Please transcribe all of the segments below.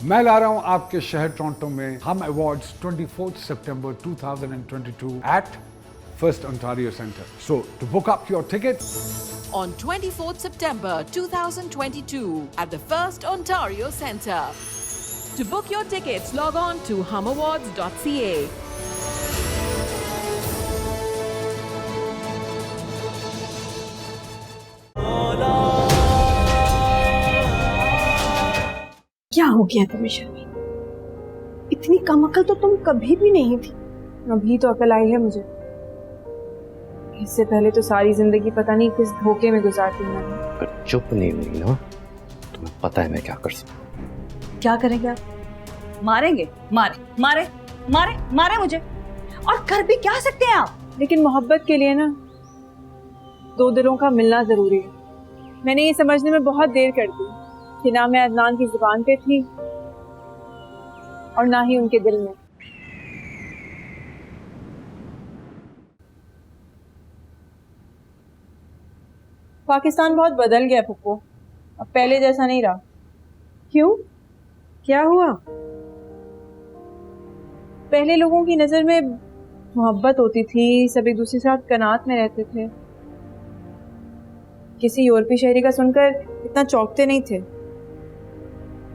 मैं ला रहा हूं आपके शहर टोरंटो में हम awards 24 September 2022 eight First Ontario Centre. So to book up your tickets on 24th September 2022 at the First Ontario Centre. To book your tickets, log on to humawards.ca. क्या हो गया तुम्हें शर्मी? इतनी कम अकल तो तुम कभी भी नहीं थी। अभी तो अकल आई है मुझे। इससे पहले तो सारी जिंदगी पता नहीं किस धोखे में गुजारती मैंने। अगर चुप नहीं हुई ना तो मैं पता है मैं क्या कर सकता। क्या करेंगे आप? मारेंगे? मारे मुझे। और कर भी क्या सकते हैं आप? लेकिन मोहब्बत के लिए ना दो दिलों का मिलना जरूरी है। मैंने ये समझने में बहुत देर कर दी कि ना मैं अदनान की जुबान पे थी और ना ही उनके दिल में। पाकिस्तान बहुत बदल गया फुप्पो, अब पहले जैसा नहीं रहा। क्यों? क्या हुआ? पहले लोगों की नजर में मोहब्बत होती थी, सब एक दूसरे के साथ कनात में रहते थे, किसी यूरोपीय शहरी का सुनकर इतना चौंकते नहीं थे।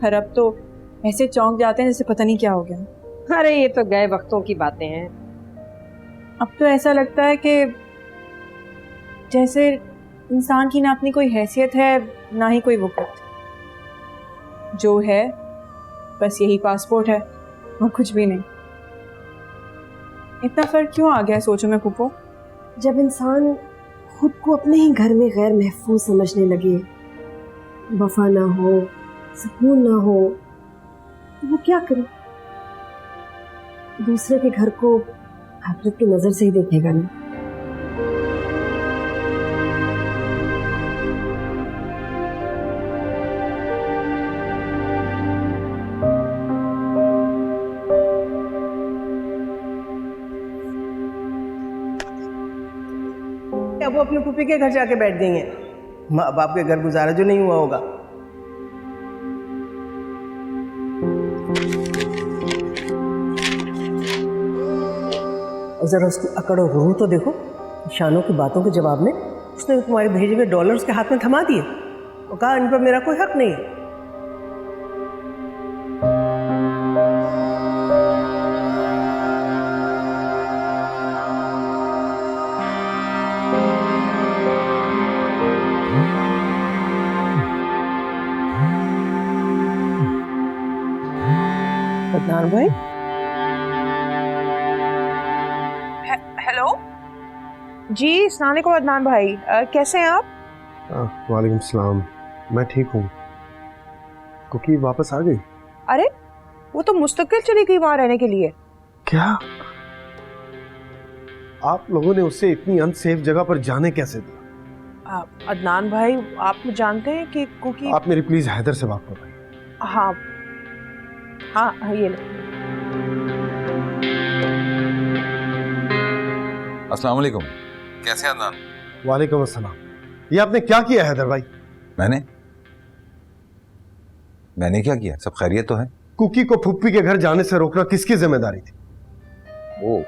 हर अब तो ऐसे चौंक जाते हैं जैसे पता नहीं क्या हो गया। अरे ये तो गए वक्तों की बातें हैं। अब तो ऐसा लगता है कि जैसे इंसान की ना अपनी कोई हैसियत है ना ही कोई वक़्त। जो है बस यही पासपोर्ट है और कुछ भी नहीं। इतना फर्क क्यों आ गया सोचो में फूफो? जब इंसान खुद को अपने ही घर में गैर महफूज समझने लगे, वफा ना हो, सुकून ना हो, तो वो क्या करे? दूसरे के घर को आखिरत की नजर से ही देखेगा ना। अब वो अपनी पुप्पी के घर जाके बैठ गई हैं। माँ बाप के घर गुजारा जो नहीं हुआ होगा। और जरा उसकी अकड़ और रूह तो देखो। शानों की बातों के जवाब में उसने तुम्हारे भेजे हुए डॉलर्स के हाथ में थमा दिए और कहा इन पर मेरा कोई हक नहीं है। अदनान भाई, हेलो जी, अस्सलाम वालेकुम अदनान भाई, कैसे हैं आप? वालेकुम सलाम, मैं ठीक हूँ। कुकी वापस आ गई? अरे वो तो मुस्तकिल चली गई वहां रहने के लिए। क्या आप लोगों ने उससे इतनी अनसेफ जगह पर जाने कैसे दिया? अदनान भाई, आप जानते हैं कि कुकी। आप मेरी प्लीज हैदर से बात करवाइए। हाँ हाँ, ये ले। अस्सलाम वालेकुम, कैसे हैं अदनान? वालेकुम अस्सलाम। ये आपने क्या किया हैदर भाई? मैंने क्या किया? सब खैरियत तो है? कुकी को फुप्पी के घर जाने से रोकना किसकी जिम्मेदारी थी? वो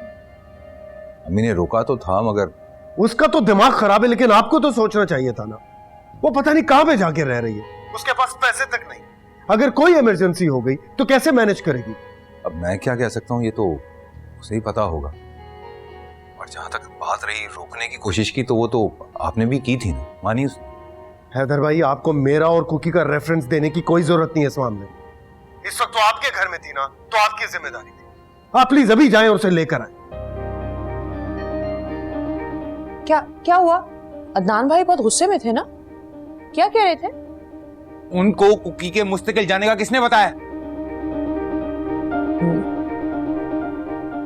अम्मी ने रोका तो था, मगर उसका तो दिमाग खराब है, लेकिन आपको तो सोचना चाहिए था ना। वो पता नहीं कहां पे जाके रह रही है, उसके पास पैसे तक नहीं। अगर कोई इमरजेंसी हो गई तो कैसे मैनेज करेगी? अब मैं क्या कह सकता हूँ, ये तो उसे ही पता होगा। और जहां तक बात रही रोकने की कोशिश की, तो वो तो आपने भी की थी ना, मानी उसने। हैदर भाई, आपको मेरा और कुकी का रेफरेंस देने की कोई जरूरत नहीं है इस मामले में। इस वक्त तो आपके घर में थी ना, तो आपकी जिम्मेदारी थी। आप प्लीज अभी जाएं और उसे लेकर आए। क्या हुआ? अदनान भाई बहुत गुस्से में थे ना? क्या कह रहे थे? उनको कुकी के मुस्तकिल जाने का किसने बताया?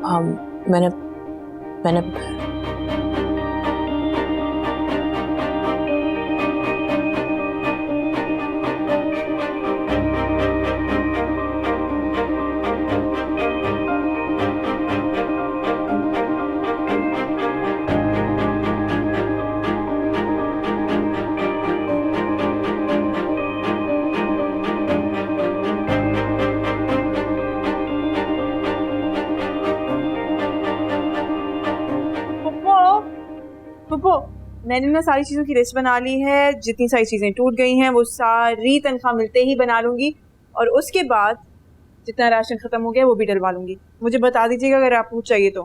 हाँ, मैंने मैंने ना सारी चीज़ों की लिस्ट बना ली है, जितनी सारी चीज़ें टूट गई हैं वो सारी तनख्वाह मिलते ही बना लूँगी, और उसके बाद जितना राशन ख़त्म हो गया वो भी डलवा लूँगी। मुझे बता दीजिएगा अगर आपको चाहिए तो।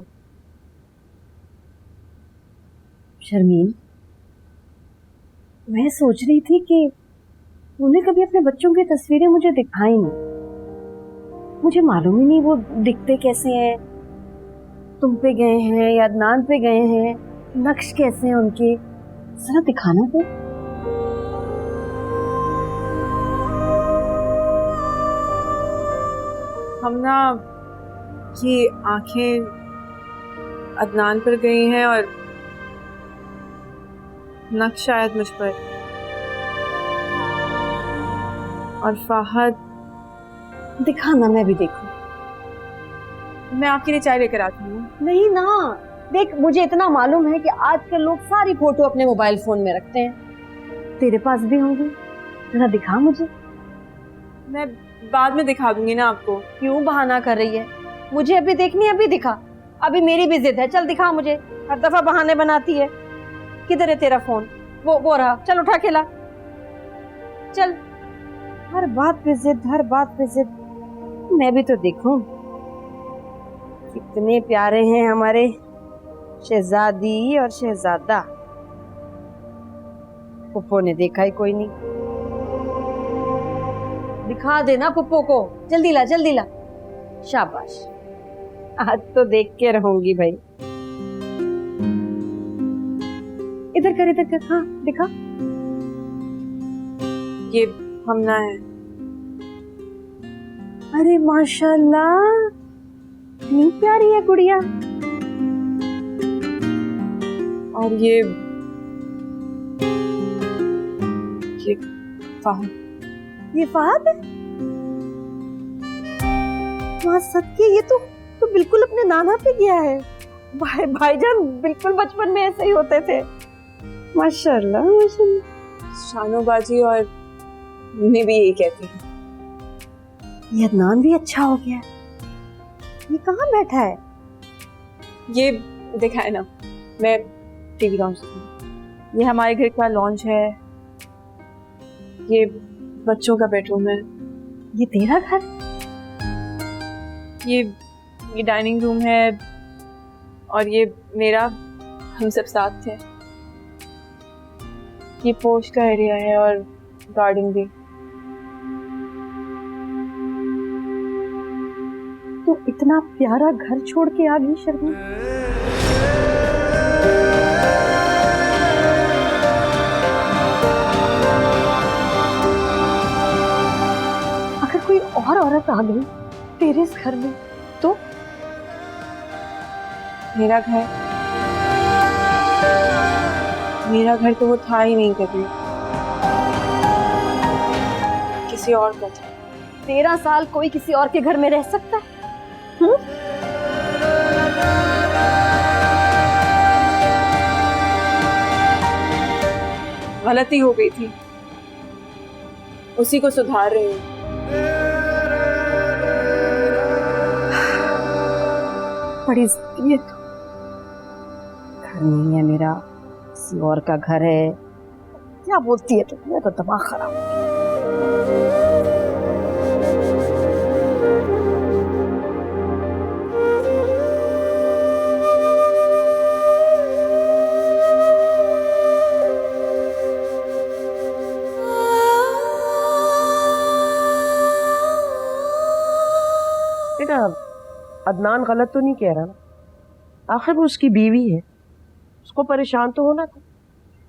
शर्मीन, मैं सोच रही थी कि उन्हें कभी अपने बच्चों की तस्वीरें मुझे दिखाई नहीं। मुझे मालूम ही नहीं वो दिखते कैसे हैं, तुम पे गए हैं या अदनान पे गए हैं, नक्श कैसे हैं उनके, जरा दिखाना तो। हम ना ये आंखें अदनान पर गई हैं और नक्श शायद मुझ पर, और फाहद। दिखाना, मैं भी देखूं। मैं आपके लिए चाय लेकर आती हूँ। नहीं ना, देख मुझे इतना मालूम है कि आजकल लोग सारी फोटो अपने मोबाइल फोन में रखते हैं, तेरे पास भी होंगी, जरा दिखा मुझे। मैं बाद में दिखा दूंगी ना आपको। क्यों बहाना कर रही है? मुझे अभी देखनी है, अभी दिखा। अभी मेरी भी जिद है, चल दिखा मुझे। हर दफा बहाने बनाती है। किधर है तेरा फोन? वो रहा, चल उठा के ला। चल, हर बात पे जिद, हर बात पे जिद। मैं भी तो देखूं। कितने प्यारे हैं हमारे शहजादी और शहजादा। पुप्पो ने देखा ही कोई नहीं। दिखा देना पुप्पो को, जल्दी ला जल्दी ला। शाबाश, आज तो देख के रहूंगी भाई। इधर कर, इधर कर। हाँ दिखा। ये हमना है। अरे माशाल्लाह, इतनी प्यारी है गुड़िया। और ये फाहद। ये फाहद है? वहाँ सत्य, ये तो बिल्कुल अपने नाना पे गया है। भाईजान बिल्कुल बचपन में ऐसे ही होते थे। माशाल्लाह माशाल्लाह। शानो बाजी और उन्हें भी यही कहती है। ये अदनान भी अच्छा हो गया। ये कहाँ बैठा है? ये देखा है ना, मैं टीवी लॉन्च। ये हमारे घर का लॉन्च है। ये बच्चों का बेडरूम है। ये तेरा घर? ये डाइनिंग रूम है, और ये मेरा, हम सब साथ थे। ये पोर्च का एरिया है और गार्डन भी। तो इतना प्यारा घर छोड़ के आ गई शर्मा। अगर कोई और औरत आ गई तेरे इस घर में तो? मेरा घर तो वो था ही नहीं कभी, किसी और का था। 13 साल कोई किसी और के घर में रह सकता है? गलती हो गई थी, उसी को सुधार रही हूँ। बड़ी ये तो घर नहीं है मेरा, किसी और का घर है। क्या बोलती है तू? मेरा तो दिमाग खराब हो गया। बेटा, अदनान गलत तो नहीं कह रहा ना? आखिर वो उसकी बीवी है, उसको परेशान तो होना था।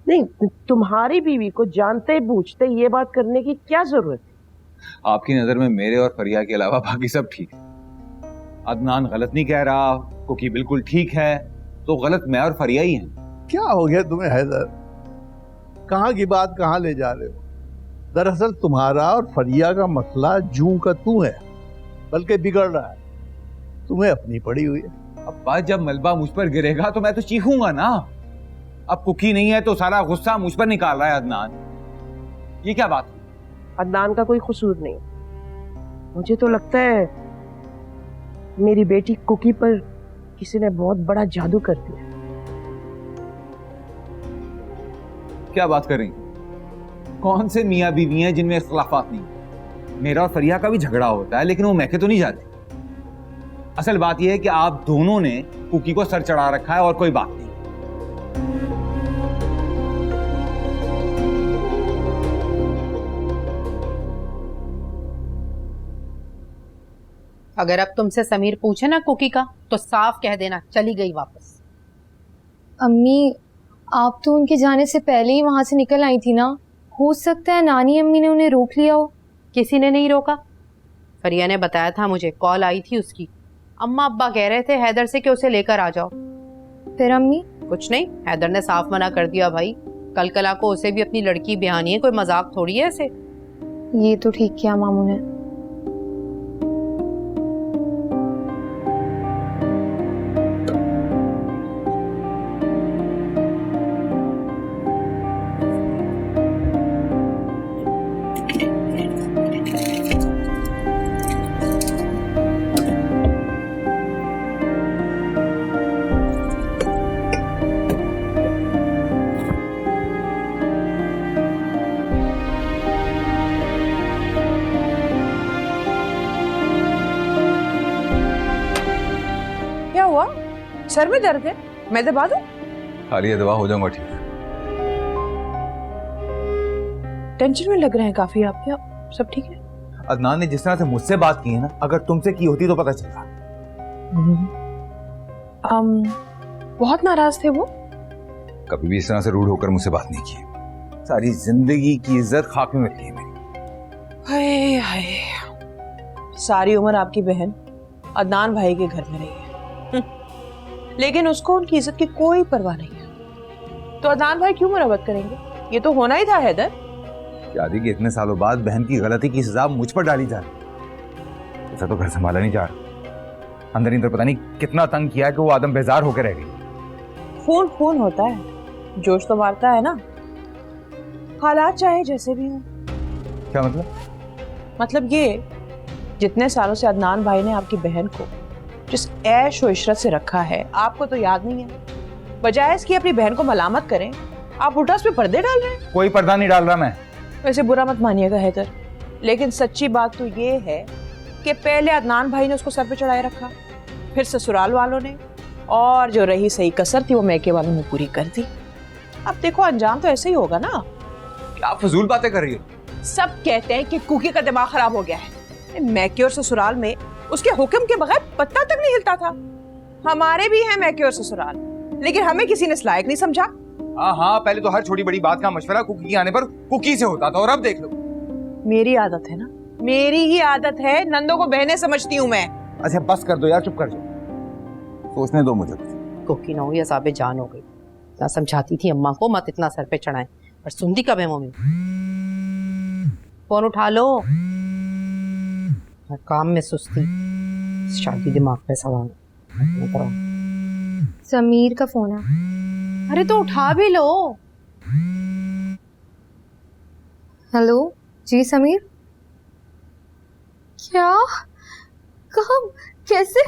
नहीं, तुम्हारी बीवी को जानते बूझते ये बात करने की क्या जरूरत है? आपकी नजर में मेरे और फरिया के अलावा बाकी सब ठीक है। अदनान गलत नहीं कह रहा, कुकी बिल्कुल ठीक है, तो गलत मैं और फरिया ही हैं। क्या हो गया तुम्हें हैदर? कहाँ की बात कहाँ ले जा रहे हो? दरअसल तुम्हारा और फरिया का मसला जूं का तू है, बल्कि बिगड़ रहा है। तुम्हें अपनी पड़ी हुई है। अब बात जब मलबा मुझ पर गिरेगा तो मैं तो चीखूंगा ना। अब कुकी नहीं है तो सारा गुस्सा मुझ पर निकाल रहा है अदनान। ये क्या बात? अदनान का कोई कसूर नहीं। मुझे तो लगता है मेरी बेटी कुकी पर किसी ने बहुत बड़ा जादू कर दिया। क्या बात कर रही हैं? कौन से मियाँ बीवी हैं जिनमें इख्तिलाफात नहीं? मेरा और फरिया का भी झगड़ा होता है, लेकिन वो मैके तो नहीं जाती। असल बात यह है कि आप दोनों ने कुकी को सर चढ़ा रखा है और कोई बात नहीं। अगर अब तुमसे समीर पूछे ना कुकी का तो साफ कह देना चली गई वापस। अम्मी, आप तो उनके जाने से पहले ही वहां से निकल आई थी ना। हो सकता है नानी अम्मी ने उन्हें रोक लिया हो। किसी ने नहीं रोका। फरिया ने बताया था मुझे, कॉल आई थी उसकी। अम्मा अब्बा कह रहे थे हैदर से कि उसे लेकर आ जाओ। फिर अम्मी? कुछ नहीं, हैदर ने साफ मना कर दिया भाई। कल कला को उसे भी अपनी लड़की ब्याहनी है, कोई मजाक थोड़ी है ऐसे। ये तो ठीक किया मामू ने। क्या हुआ? सर में दर्द है? मैं दबा दूं? खाली ये दवा हो जाऊंगा ठीक है। टेंशन में लग रहे हैं काफी आप। क्या सब ठीक है? अदनान ने जिस तरह से मुझसे बात की है ना, अगर तुमसे की होती तो पता चलता। बहुत नाराज थे वो। कभी भी इस तरह से रूड होकर मुझसे बात नहीं की। सारी जिंदगी की इज्जत खाक में मिली है मेरी। हाय हाय, सारी उम्र आपकी बहन अदनान भाई के घर में रही है, लेकिन उसको उनकी इज्जत की कोई परवाह नहीं है। तो अदनान भाई क्यों मुरब्बत करेंगे? ये तो होना ही था हैदर। शादी के इतने सालों बाद बहन की गलती की सजा मुझ पर डाली जा रही। ऐसा तो घर संभाला नहीं जा रहा। अंदर ही तो पता नहीं कितना तंग किया है कि वो आदम बेजार होकर रह गई। खून खून होता है, जोश तो मारता है ना। हालात चाहे जैसे भी हो। क्या मतलब? मतलब ये, जितने सालों से अदनान भाई ने आपकी बहन को जिस ऐश और इशरत से रखा है, आपको तो याद नहीं है। बजाय इसकी अपनी बहन को मलामत करें, आप उल्टा उस पे पर्दे डाल रहे हैं। कोई पर्दा नहीं डाल रहा मैं। वैसे बुरा मत मानिएगा हैदर, लेकिन सच्ची बात तो ये है कि पहले अदनान भाई ने उसको सर पे चढ़ाए रखा, फिर ससुराल वालों ने, और जो रही सही कसर थी वो मैके वालों ने पूरी कर दी। अब देखो अंजाम तो ऐसे ही होगा ना। क्या फजूल बातें कर रही हो? सब कहते हैं कि कुकी का दिमाग खराब हो गया है। मैके और ससुराल में उसके हुक्म के बगैर पत्ता तक नहीं हिलता था। हमारे भी हैं मैके और ससुराल, लेकिन हमें किसी ने इस लायक नहीं समझा। हाँ, पहले तो हर छोटी बड़ी बात का मशवरा कुकी आने पर कुकी से होता था, और अब देख लो। मेरी आदत है ना, मेरी ही आदत है। नंदों को बहनें समझती हूँ मैं। अच्छा बस कर दो यार, चुप कर जाओ। सोचने दो मुझे। कुकी ना हुई असाबे जान हो गई। इतना समझाती थी अम्मा को मत इतना सर पे चढ़ाएं, पर सुनती कब है मम्मी? फोन उठा लो। हर काम में सुस्ती, शादी दिमाग पे सवाल। समीर का फोन है। अरे तो उठा भी लो। हेलो जी समीर। क्या? कब? कैसे?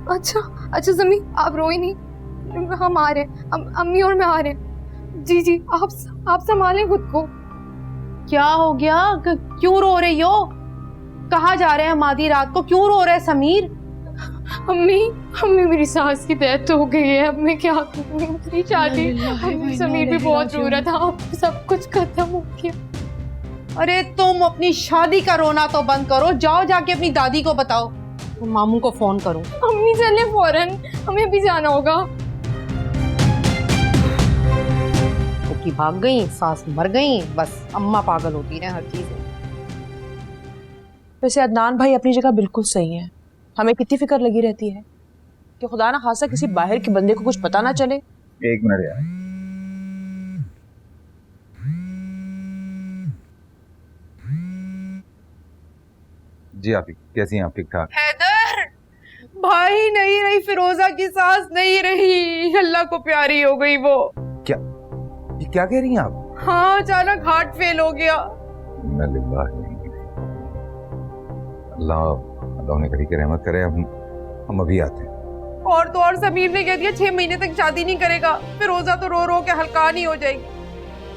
अच्छा अच्छा समीर, आप रोए नहीं, हम आ रहे हैं। अम्मी और मैं आ रहे हैं। जी जी, आप संभालें खुद को। क्या हो गया? क्यों रो रही हो? कहाँ जा रहे हैं हम आधी रात को? क्यों रो रहे हैं समीर? अम्मी मेरी सास की डेथ हो गई है। अब मैं क्या करूँ? मेरी शादी, समीर भी बहुत रो रहा था। अब सब कुछ खत्म हो गया। अरे तुम अपनी शादी का रोना तो बंद करो, जाओ जाके अपनी दादी को बताओ। तो मामू को फोन करूं। अम्मी चले फौरन, हमें भी जाना होगा। कुकी भाग गई, सास मर गई, बस अम्मा पागल होती रहे हर चीज में। वैसे अदनान भाई अपनी जगह बिल्कुल सही है। हमें कितनी फिक्र लगी रहती है कि खुदा ना खासा किसी बाहर के बंदे को कुछ पता ना चले। एक मिनट यार। जी आप कैसी हैं? आप ठीक ठाक? हैदर भाई नहीं रही, फिरोजा की सास नहीं रही, अल्लाह को प्यारी हो गई वो। क्या? ये क्या कह रही हैं आप? हाँ, अचानक हार्ट फेल हो गया। अल्लाह उन्हें करी की रहमत करे। हम अभी आते हैं। और तो और समीर ने कह दिया 6 महीने तक शादी नहीं करेगा। फिर रोजा तो रो रो के हल्का नहीं हो जाएगी।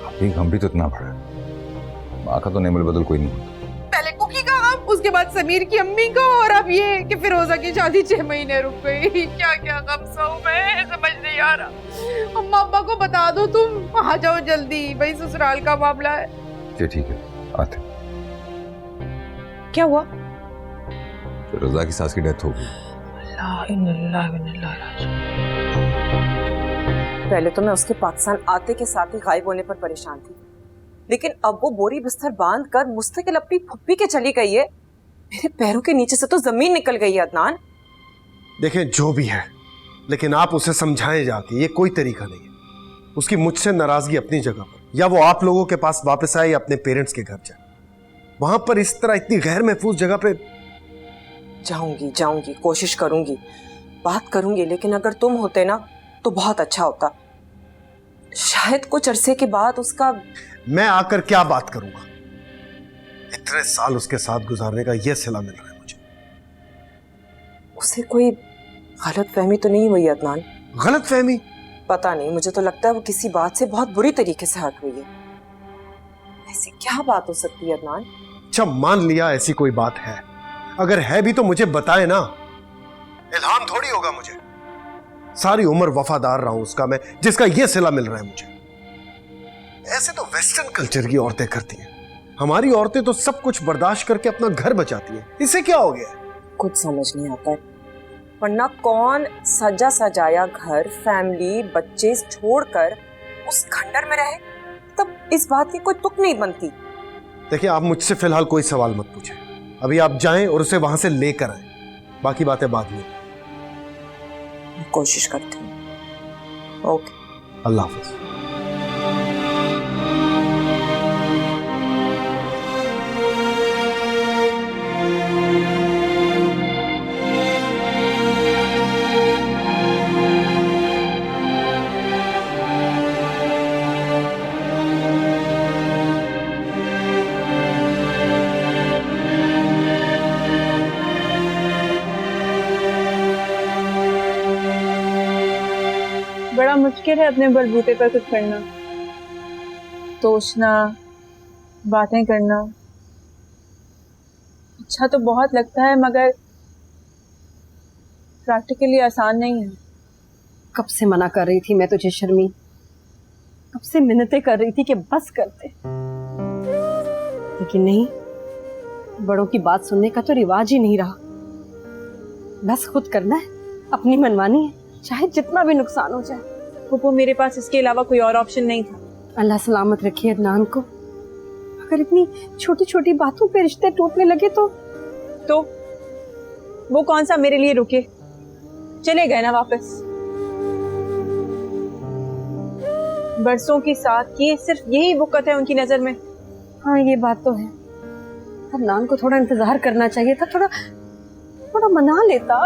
अभी हम भी तो इतना बड़ा है, माँ का तो नेमल बदल कोई नहीं होता। पहले कुकी का गम, उसके बाद समीर की अम्मी का, और अब ये कि फिरोजा की शादी 6 महीने रुक गई। क्या क्या गम सहूं मैं, समझ नहीं आ रहा। अम्मा अब्बा को बता दो, तुम आ जाओ जल्दी, भाई ससुराल का मामला है। ये ठीक है, आते। क्या हुआ? फिरोजा की सास की डेथ हो गई। पहले तो मैं उसके पाकिस्तान आते के साथ ही गायब होने पर परेशान थी, लेकिन अब वो बोरी बिस्तर बांध कर मुस्तकिल अपनी फुप्पी के चली गई है। मेरे पैरों के नीचे से तो जमीन निकल गई है अदनान। देखें जो भी है, लेकिन आप उसे समझाएं जाके, ये कोई तरीका नहीं है। उसकी मुझसे नाराजगी अपनी जगह पर, या वो आप लोगों के पास वापस आए या अपने पेरेंट्स के घर जाए। वहां पर इस तरह इतनी गैर महफूज जगह पे जाऊंगी, कोशिश करूंगी, बात करूंगी, लेकिन अगर तुम होते ना तो बहुत अच्छा होता। शायद कुछ अरसे के बाद उसका मैं आकर क्या बात करूंगा? इतने साल उसके साथ गुजारने का यह सिला मिल रहा है मुझे। उसे कोई गलत फहमी तो नहीं हुई अदनान? गलत फहमी? पता नहीं, मुझे तो लगता है वो किसी बात से बहुत बुरी तरीके से हट हुई है। ऐसी क्या बात हो सकती है अदनान? अच्छा मान लिया ऐसी कोई बात है, अगर है भी तो मुझे बताए ना। इल्हाम थोड़ी होगा मुझे। सारी उम्र वफादार रहा हूं उसका मैं, जिसका यह सिला मिल रहा है मुझे। ऐसे तो वेस्टर्न कल्चर की औरतें करती हैं। हमारी औरतें तो सब कुछ बर्दाश्त करके अपना घर बचाती हैं। इससे क्या हो गया? कुछ समझ नहीं आता है। वरना कौन सजा सजाया घर, फैमिली, बच्चे छोड़कर उस खंडर में रहे, तब इस बात की कोई तुक नहीं बनती। देखिए आप मुझसे फिलहाल कोई सवाल मत पूछें। अभी आप जाएं और उसे वहां से लेकर आएं, बाकी बातें बाद में। कोशिश करती हूँ। ओके, अल्लाह हाफिज। बड़ा मुश्किल है अपने बलबूते पर कुछ करना, सोचना, बातें करना। अच्छा तो बहुत लगता है, मगर प्रैक्टिकली आसान नहीं है। कब से मना कर रही थी मैं तुझे शर्मी, कब से मिन्नतें कर रही थी कि बस करते, लेकिन नहीं, बड़ों की बात सुनने का तो रिवाज ही नहीं रहा। बस खुद करना है, अपनी मनमानी है, चाहे जितना भी नुकसान हो जाए। फूफू मेरे पास इसके अलावा कोई और ऑप्शन नहीं था। अल्लाह सलामत रखे अदनान को। अगर इतनी छोटी छोटी बातों पे रिश्ते टूटने लगे तो वो कौन सा मेरे लिए रुके, चले गए ना वापस। बरसों की साथ की सिर्फ यही वक़्त है उनकी नजर में। हाँ ये बात तो है। अदनान को थोड़ा इंतजार करना चाहिए था, थोड़ा मना लेता।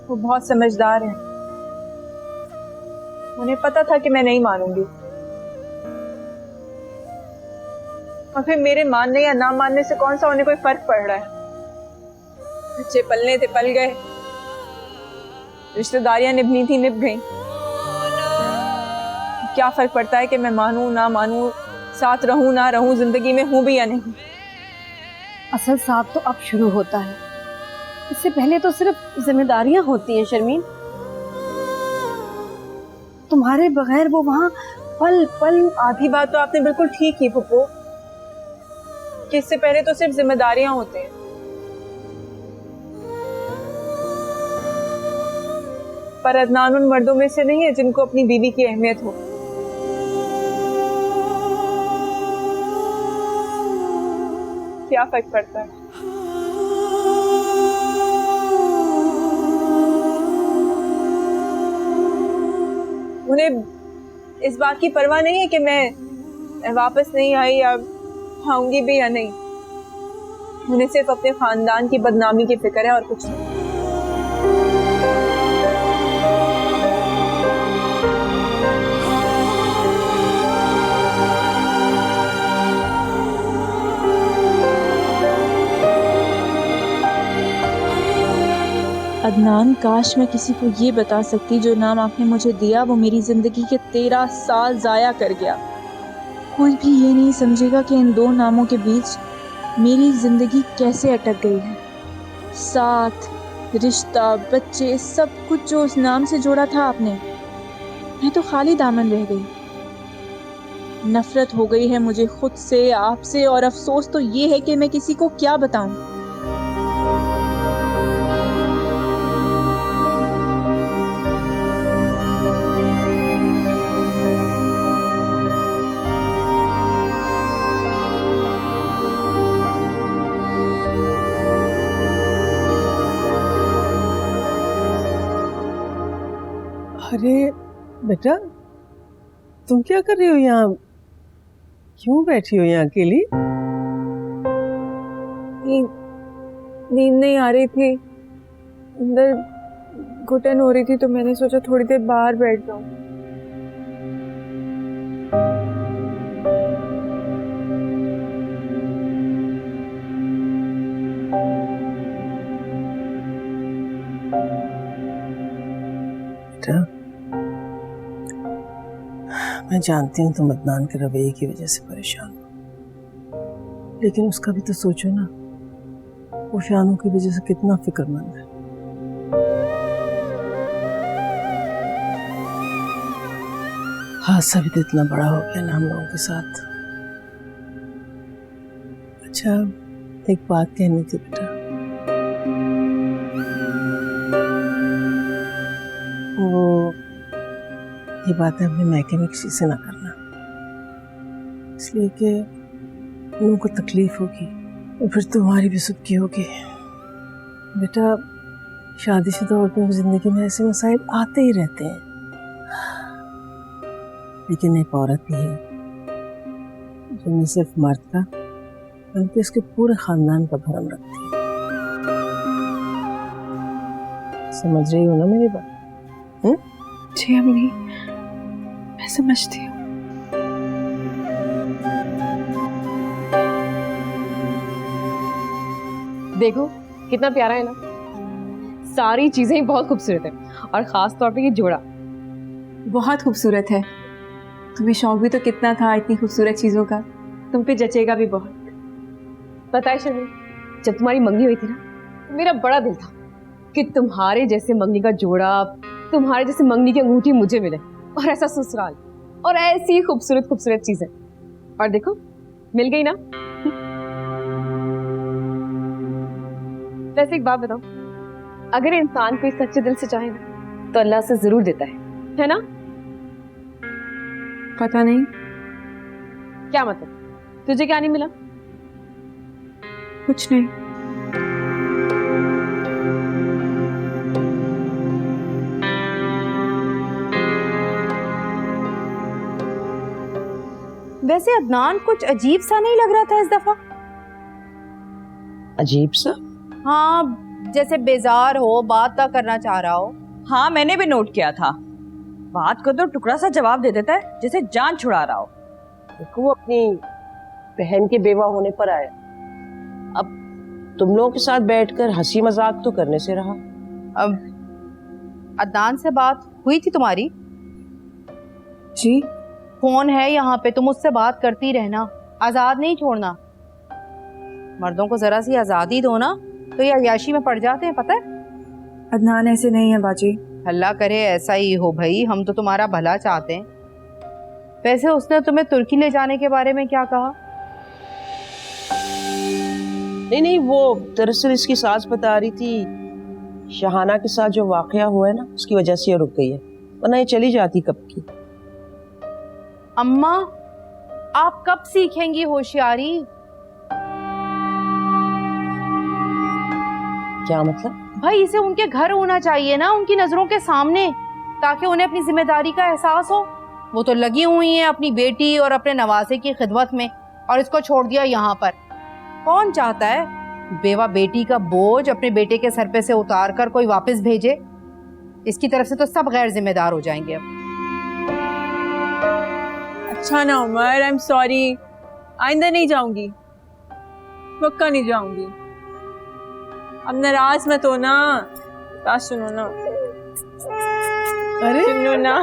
वो बहुत समझदार है, उन्हें पता था कि मैं नहीं मानूंगी, और फिर मेरे मानने या ना मानने से कौन सा उन्हें कोई फर्क पड़ रहा है। बच्चे पलने थे पल गए, रिश्तेदारियां निभनी थी निभ गई। क्या फर्क पड़ता है कि मैं मानूं ना मानूं, साथ रहूं ना रहूं, जिंदगी में हूं भी या नहीं। असल साथ तो अब शुरू होता है, इससे पहले तो सिर्फ जिम्मेदारियां होती हैं शर्मीन। तुम्हारे बगैर वो वहां पल पल। आधी बात तो आपने बिल्कुल ठीक की फुप्पो, कि इससे पहले तो सिर्फ जिम्मेदारियां होते हैं। पर अदनान उन मर्दों में से नहीं है जिनको अपनी बीवी की अहमियत हो। क्या फर्क पड़ता है? उन्हें इस बात की परवाह नहीं है कि मैं वापस नहीं आई या आऊंगी भी या नहीं। उन्हें सिर्फ अपने खानदान की बदनामी की फिक्र है और कुछ नहीं। अदनान, काश मैं किसी को ये बता सकती जो नाम आपने मुझे दिया वो मेरी ज़िंदगी के 13 साल ज़ाया कर गया। कोई भी ये नहीं समझेगा कि इन दो नामों के बीच मेरी ज़िंदगी कैसे अटक गई है। साथ, रिश्ता, बच्चे, सब कुछ जो उस नाम से जोड़ा था आपने, मैं तो खाली दामन रह गई। नफरत हो गई है मुझे खुद से, आपसे, और अफसोस तो ये है कि मैं किसी को क्या बताऊं। अरे बेटा, तुम क्या कर रही हो यहाँ? क्यों बैठी हो यहाँ अकेली? नींद नहीं आ रही थी, अंदर घुटन हो रही थी, तो मैंने सोचा थोड़ी देर बाहर बैठ जाऊं। बेटा, मैं जानती हूँ तुम अदनान के रवैये की वजह से परेशान हो, लेकिन उसका भी तो सोचो ना, वो शानू की वजह से कितना फिक्रमंद है। हादसा भी तो इतना बड़ा हो गया ना हम लोगों के साथ। अच्छा, एक बात कहनी थी बेटा, वो ये बातें अपने मायके में किसी से ना करना, इसलिए कि लोगों को तकलीफ होगी और फिर तुम्हारी भी सुबकी होगी। बेटा, शादीशुदा औरतों की जिंदगी में ऐसे मसाइल आते ही रहते हैं, लेकिन एक औरत भी है जो न सिर्फ मर्द का बल्कि उसके पूरे खानदान का भरम रखती है। समझ रही हो ना मेरी बात? जी अम्मी, मैं समझती हूँ। देखो कितना प्यारा है ना, सारी चीजें ही बहुत खूबसूरत है, और खास तौर पे ये जोड़ा बहुत खूबसूरत है। तुम्हें शौक भी तो कितना था इतनी खूबसूरत चीजों का, तुम पे जचेगा भी बहुत। पता है शर्मी, जब तुम्हारी मंगनी हुई थी ना, तो मेरा बड़ा दिल था कि तुम्हारे जैसे मंगनी का जोड़ा, तुम्हारे जैसे मंगनी की अंगूठी मुझे मिले, और ऐसा ससुराल, और ऐसी खूबसूरत खूबसूरत चीजें, और देखो मिल गई ना। वैसे एक बात बताओ, अगर इंसान कोई सच्चे दिल से चाहे ना, तो अल्लाह से जरूर देता है ना? पता नहीं क्या मतलब, तुझे क्या नहीं मिला? कुछ नहीं। वैसे अदनान कुछ अजीब सा नहीं लग रहा था इस दफा? अजीब सा? हाँ, जैसे बेजार हो, बात ना करना चाह रहा हो। हाँ, मैंने भी नोट किया था। बात को तो टुकड़ा सा जवाब दे देता है जैसे जान छुड़ा रहा हो। देखो, वो अपनी बहन के बेवा होने पर आया, अब तुम लोगों के साथ बैठकर हंसी मजाक तो करने से रहा। अब अदनान से बात हुई थी तुम्हारी? जी, फोन है यहाँ पे, तुम उससे बात करती रहना, आजाद नहीं छोड़ना। मर्दों को जरा सी आजादी दो ना, तो ये अयाशी में पड़ जाते हैं, पता है? अदनान ऐसे नहीं है बाजी। अल्लाह करे ऐसा ही हो भाई, हम तो तुम्हारा भला चाहते हैं। वैसे उसने तुम्हें तुर्की ले जाने के बारे में क्या कहा? नहीं, वो दरअसल इसकी सास बता रही थी शहाना के साथ जो वाकया हुआ है ना, उसकी वजह से ये रुक गई है, वरना ये चली जाती कब की। अम्मा, आप कब सीखेंगी होशियारी? क्या मतलब? भाई, इसे उनके घर होना चाहिए ना, उनकी नजरों के सामने, ताकि उन्हें अपनी जिम्मेदारी का एहसास हो। वो तो लगी हुई हैं अपनी बेटी और अपने नवासे की खिदमत में, और इसको छोड़ दिया यहाँ पर। कौन चाहता है बेवा बेटी का बोझ अपने बेटे के सर पे से उतार कर कोई वापस भेजे? इसकी तरफ से तो सब गैर जिम्मेदार हो जाएंगे अब। अच्छा ना उमर, आई एम सॉरी, आइंदा नहीं जाऊंगी, पक्का नहीं जाऊंगी। अब नाराज मत हो ना, बात सुनो ना, अरे सुनो ना।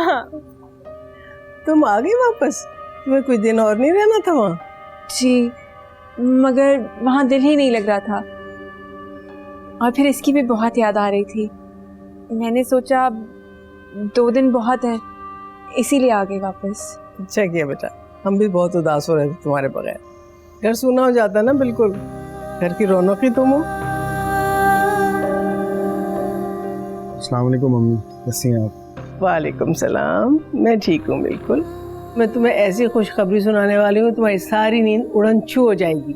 तुम आ गई वापस? तुम्हें कुछ दिन और नहीं रहना था वहाँ? जी, मगर वहाँ दिल ही नहीं लग रहा था, और फिर इसकी भी बहुत याद आ रही थी। मैंने सोचा 2 दिन बहुत है, इसीलिए आ गई वापस। अच्छा किया बेटा, हम भी बहुत उदास हो रहे थे तुम्हारे बगैर। घर सूना हो जाता ना, बिल्कुल घर की रौनक ही तुम हो। अस्सलाम वालेकुम मम्मी, कैसी हैं आप? वालेकुम सलाम, मैं ठीक हूँ बिल्कुल। मैं तुम्हें ऐसी खुशखबरी सुनाने वाली हूँ, तुम्हारी सारी नींद उड़न-छू हो जाएगी।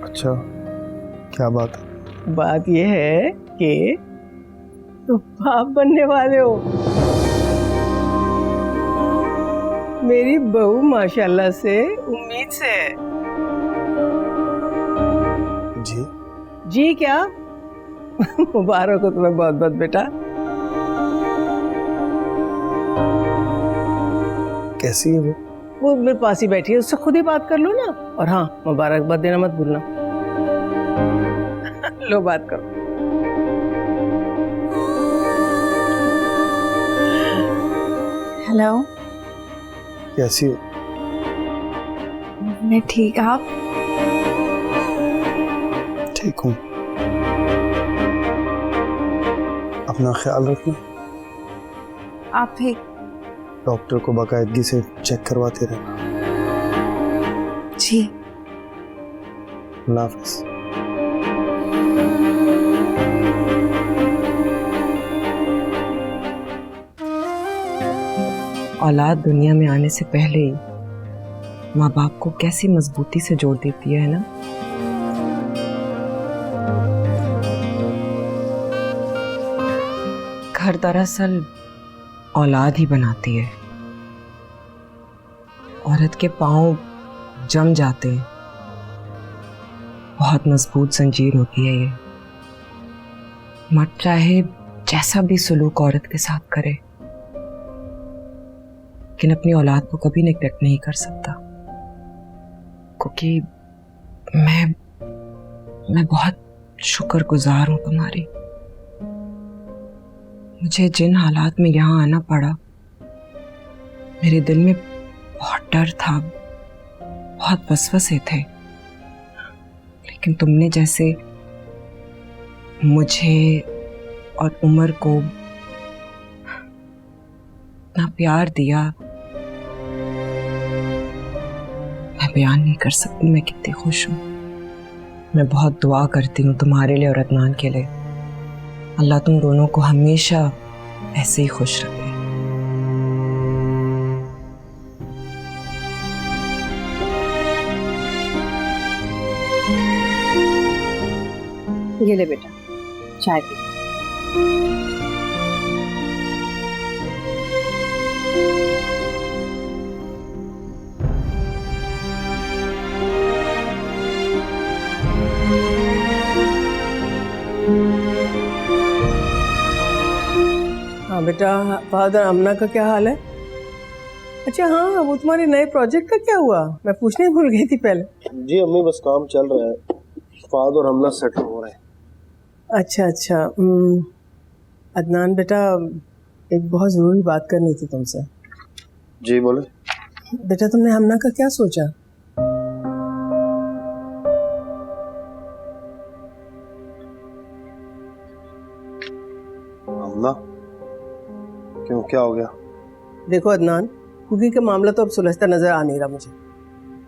अच्छा, क्या बात है? बात यह है कि तुम बाप बनने वाले हो। मेरी बहू माशाल्लाह से उम्मीद से है। जी जी क्या? मुबारक हो तुम्हें बहुत बहुत बेटा। कैसी है वो मेरे पास ही बैठी है, उससे खुद ही बात कर लो ना। और हाँ, मुबारकबाद देना मत भूलना। लो बात करो। हेलो, कैसी है? मैं ठीक, आप? ठीक हूँ। अपना ख्याल रखना। आप ठीक? डॉक्टर को बाकायदगी से चेक करवाते रहना। जी। अल्लाह हाफ़िज़। औलाद दुनिया में आने से पहले ही माँ बाप को कैसी मजबूती से जोड़ देती है ना। घर दरअसल औलाद ही बनाती है। औरत के पांव जम जाते हैं, बहुत मजबूत जंजीर होती है ये। मर्द चाहे जैसा भी सलूक औरत के साथ करे, लेकिन अपनी औलाद को कभी नेग्लेक्ट नहीं कर सकता। क्योंकि मैं बहुत शुक्रगुजार हूं तुम्हारी। मुझे जिन हालात में यहाँ आना पड़ा, मेरे दिल में बहुत डर था, बहुत वसवसे थे, लेकिन तुमने जैसे मुझे और उमर को इतना प्यार दिया, मैं बयान नहीं कर सकती मैं कितनी खुश हूँ। मैं बहुत दुआ करती हूँ तुम्हारे लिए और अदनान के लिए। अल्लाह तुम दोनों को हमेशा ऐसे ही खुश रखे। ये ले बेटा, चाय पी। हाँ बेटा, फादर अमना का क्या हाल है? अच्छा हाँ, वो तुम्हारे नए प्रोजेक्ट का क्या हुआ? मैं पूछने भूल गई थी पहले। जी अम्मी, बस काम चल रहा है, फाद और हमला सेटल हो रहे हैं। अच्छा अच्छा। अदनान बेटा, एक बहुत ज़रूरी बात करनी थी तुमसे। जी बोले। बेटा, तुमने हमना का क्या सोचा? हमला? क्यों, क्या हो गया? देखो अदनान, कुकी का मामला तो अब सुलझता नजर आ नहीं रहा मुझे।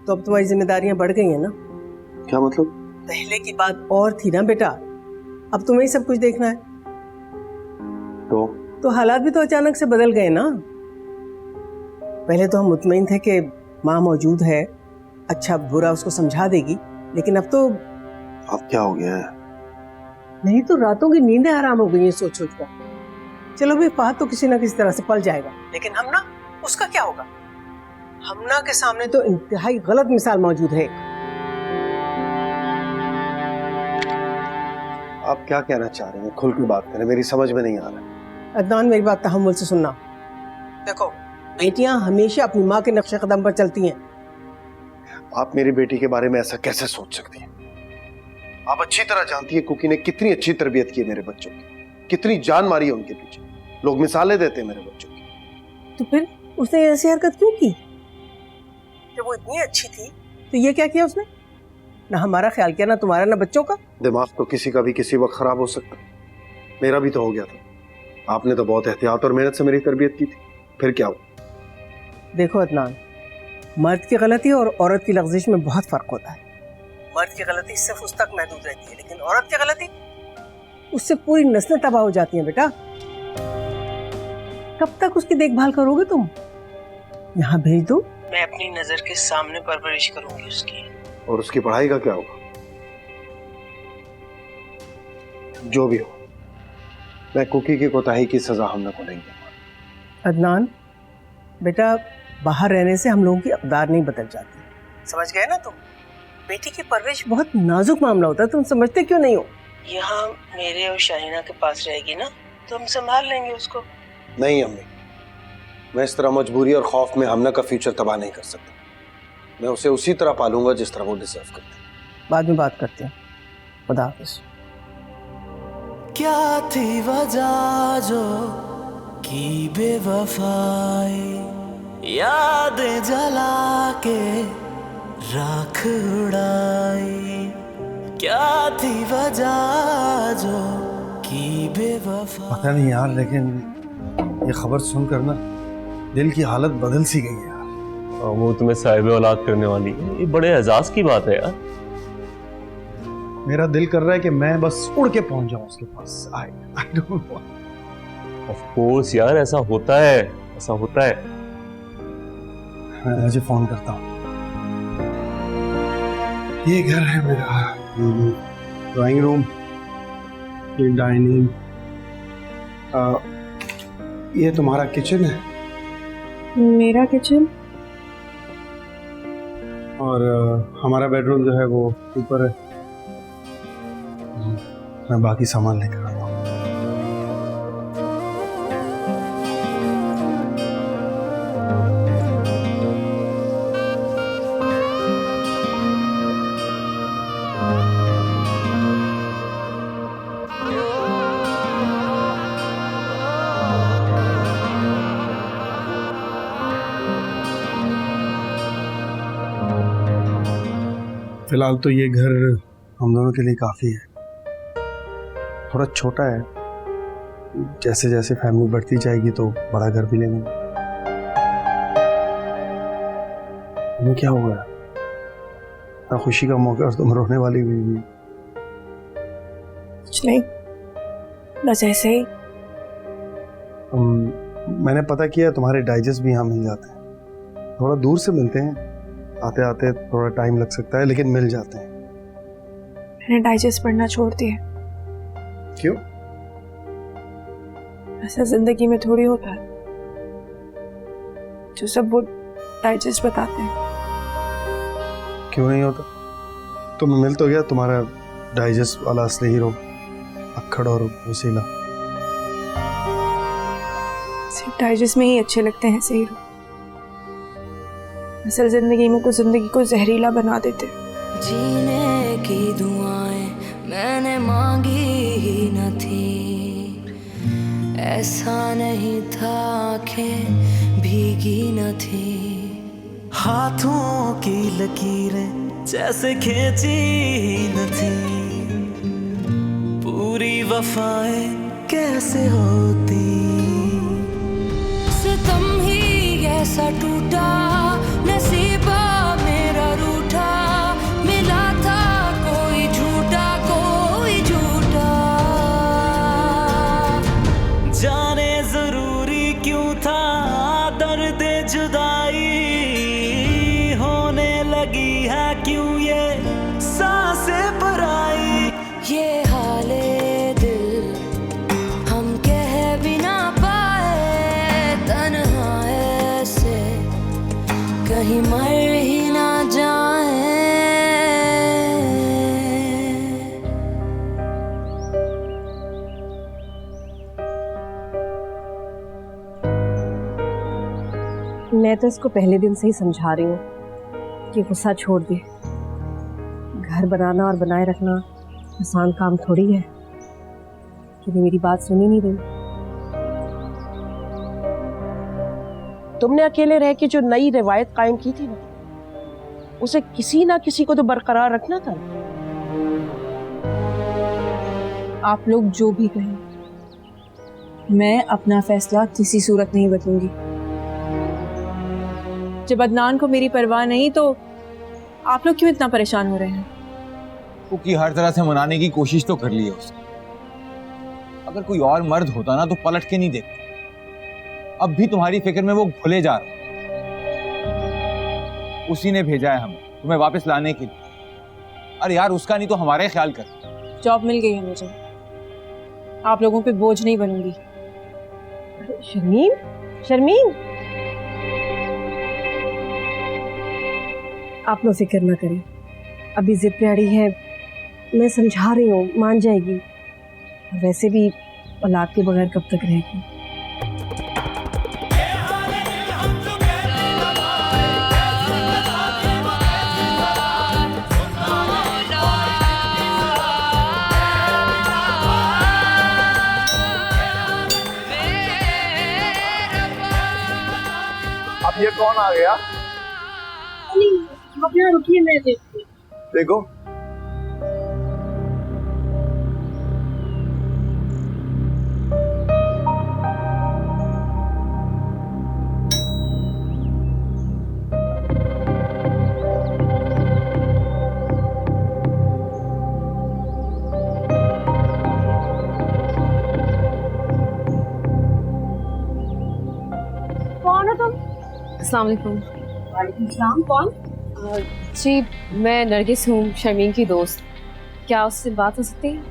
तो अब तुम्हारी जिम्मेदारियां बढ़ गई हैं ना? क्या मतलब? पहले की बात और थी ना बेटा, अब तुम्हें ही सब कुछ देखना है। तो हालात भी तो अचानक से बदल गए ना। पहले तो हम मुतमईन थे कि माँ मौजूद है, अच्छा बुरा उसको समझा देगी, लेकिन अब तो। अब क्या हो गया है? नहीं तो रातों की नींदें हराम हो गई हैं सोच सोच कर। चलो भाई, फाहद तो किसी ना किसी तरह से पल जाएगा, लेकिन हमना, उसका क्या होगा? हमना के सामने तो इंतहाई गलत मिसाल मौजूद है। आप क्या कहना चाह रहे हैं? खुल के बात करें, मेरी समझ में नहीं आ रहा। अदनान, मेरी बात तहम्मुल से सुनना। देखो, बेटियां हमेशा अपनी माँ के नक्शे कदम पर चलती हैं। आप मेरी बेटी के बारे में ऐसा कैसे सोच सकती हैं? आप अच्छी तरह जानती है कुकी ने कितनी अच्छी तरबियत की है मेरे बच्चों की। कितनी जान मारी है उनके पीछे, लोग मिसालें देते हैं मेरे बच्चों की। तो फिर उसने ऐसी हरकत क्यों की? जब वो इतनी अच्छी थी तो ये क्या किया उसने? ना हमारा ख्याल किया, ना तुम्हारा, ना बच्चों का। दिमाग तो किसी का भी किसी वक्त खराब हो सकता है, मेरा भी तो हो गया था। आपने तो बहुत एहतियात और मेहनत से मेरी तरबियत की थी, फिर क्या हुआ? देखो अदनान, मर्द की गलती और औरत की लफ्जिश में बहुत फर्क होता है। मर्द की गलती सिर्फ उस तक महदूद रहती है, लेकिन औरत की गलती, उससे पूरी नस्लें तबाह हो जाती हैं। बेटा, कब तक उसकी देखभाल करोगे तुम? यहाँ भेज दो, मैं अपनी नजर के सामने परवरिश करूंगी उसकी। और उसकी पढ़ाई का क्या होगा? जो भी हो, मैं कुकी की कोताही की सजा हम को नहीं दूंगा। अदनान बेटा, बाहर रहने से हम लोगों की अक़दार नहीं बदल जाती, समझ गए ना तुम? बेटी की परवरिश बहुत नाजुक मामला होता है, तुम समझते क्यों नहीं हो? यहाँ मेरे और शाहीना के पास रहेगी ना तो हम संभाल लेंगे उसको। नहीं अम्मी, मैं इस तरह मजबूरी और खौफ में हमना का फ्यूचर तबाह नहीं कर सकता। मैं उसे उसी तरह पालूंगा जिस तरह वो डिजर्व करते हैं। बाद में बात करते हैं, खुदा हाफिज़। क्या थी वजह जो की बेवफाई, याद जला के राख उड़ाई, क्या थी वजह जो की बेवफाई। पता नहीं यार, लेकिन ये खबर सुनकर ना दिल की हालत बदल सी गई है यार। वो तुम्हें साहिब औलाद करने वाली है, ये बड़े एजाज की बात है यार। मेरा दिल कर रहा है कि मैं बस उड़ के पहुंच जाऊं उसके पास। I don't know. Of course यार, ऐसा होता है, ऐसा होता है। मैं मुझे फोन करता हूँ। ये घर है मेरा, ड्राइंग रूम, ये डाइनिंग, ये तुम्हारा किचन है मेरा किचन, और हमारा बेडरूम जो है वो ऊपर है। मैं बाकी सामान लेकर आता हूँ। फिलहाल तो ये घर हम दोनों के लिए काफ़ी है। थोड़ा छोटा है, जैसे जैसे फैमिली बढ़ती जाएगी तो बड़ा घर भी लेंगे। तुम्हें क्या हो गया? ना खुशी का मौका और तुम रोने वाली हुई। कुछ नहीं, बस ऐसे ही। मैंने पता किया तुम्हारे डाइजेस्ट भी यहाँ मिल जाते हैं। थोड़ा दूर से मिलते हैं, आते आते थोड़ा टाइम लग सकता है, लेकिन मिल जाते हैं। मैंने डाइजेस्ट पढ़ना छोड़ दिया। क्यों? ऐसा जिंदगी में थोड़ी होता है जो सब वो डाइजेस्ट बताते हैं। क्यों नहीं होता? तुम्हें मिल तो गया तुम्हारा डाइजेस्ट वाला असली हीरो, अक्खड़ और वसीला। सिर्फ डाइजेस्ट में ही अच्छे लगते हैं हीरो, असल जिंदगी में कुछ जिंदगी को जहरीला बना देते। जीने की दुआएं मैंने मांगी ही न थी, ऐसा नहीं था आंखें भीगी न थी, हाथों की लकीरें जैसे खींची ही न थी, पूरी वफाएं कैसे होती, सितम ही ऐसा टूटा, नसीबा मेरा रूठा, मिला था कोई झूठा, कोई झूठा, जाने जरूरी क्यों था दर्द जुदाई, होने लगी है क्यों ये सांसें पराई, ये हाले दिल हम कह भी ना पाए, तन्हा ऐसे कहीं मर ही ना जाए। मैं तो इसको पहले दिन से ही समझा रही हूँ कि गुस्सा छोड़ दे। घर बनाना और बनाए रखना आसान काम थोड़ी है। भी मेरी बात सुनी नहीं रही। तुमने अकेले रह के जो नई रिवायत कायम की थी ना, उसे किसी ना किसी को तो बरकरार रखना था। आप लोग जो भी कहें, मैं अपना फैसला किसी सूरत नहीं बदलूंगी। जब अदनान को मेरी परवाह नहीं तो आप लोग क्यों इतना परेशान हो रहे हैं? कुकी हर तरह से मनाने की कोशिश तो कर ली है उसने। अगर कोई और मर्द होता ना तो पलट के नहीं देखता। अब भी तुम्हारी फिक्र में वो भूले जा रहे। उसी ने भेजा है हमें तुम्हें वापस लाने के लिए। अरे यार, उसका नहीं तो हमारा ही ख्याल कर। जॉब मिल गई है मुझे, आप लोगों पे बोझ नहीं बनूंगी। शर्मीन, शर्मीन, आप लोग फिक्र ना करें, अभी जिद पे अड़ी है, मैं समझा रही हूँ, मान जाएगी। वैसे भी औलाद के बगैर कब तक रहेगी। अब ये कौन आ गया? अपना रुकिए, मैं देखती हूँ। देखो, कौन हो तुम? अस्सलाम वालेकुम। वालेकुम सलाम। कौन? जी, मैं नरगिस हूँ, शर्मीन की दोस्त। क्या उससे बात हो सकती है?